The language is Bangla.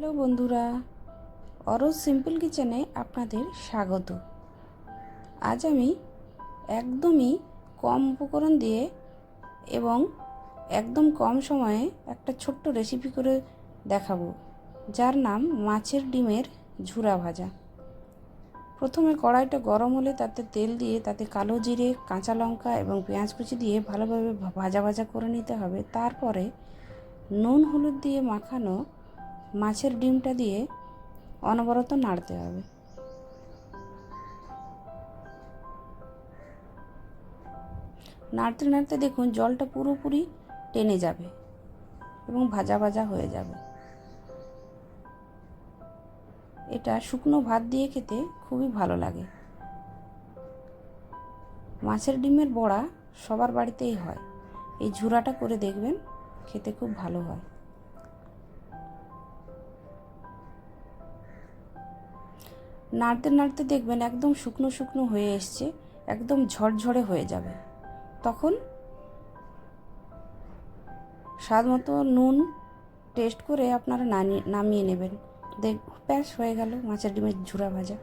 হ্যালো বন্ধুরা, অরোজ সিম্পল কিচেনে আপনাদের স্বাগত। আজ আমি একদমই কম উপকরণ দিয়ে এবং একদম কম সময়ে একটা ছোট্ট রেসিপি করে দেখাবো, যার নাম মাছের ডিমের ঝুরা ভাজা। প্রথমে কড়াইটা গরম হলে তাতে তেল দিয়ে তাতে কালো জিরে, কাঁচা লঙ্কা এবং পেঁয়াজ কুচি দিয়ে ভালোভাবে ভাজা ভাজা করে নিতে হবে। তারপরে নুন হলুদ দিয়ে মাখানো মাছের ডিমটা দিয়ে অনবরত নাড়তে হবে। নাড়তে নাড়তে দেখুন জলটা পুরোপুরি টেনে যাবে এবং ভাজা ভাজা হয়ে যাবে। এটা শুকনো ভাত দিয়ে খেতে খুবই ভালো লাগে। মাছের ডিমের বড়া সবার বাড়িতেই হয়, এই ঝুরাটা করে দেখবেন, খেতে খুব ভালো হয়। নাড়তে নাড়তে দেখবেন একদম শুকনো শুকনো হয়ে এসছে, একদম ঝরঝরে হয়ে যাবে। তখন স্বাদ মতো নুন টেস্ট করে আপনারা নামিয়ে নেবেন। ব্যাস হয়ে গেল মাছের ডিমের ঝুরা ভাজা।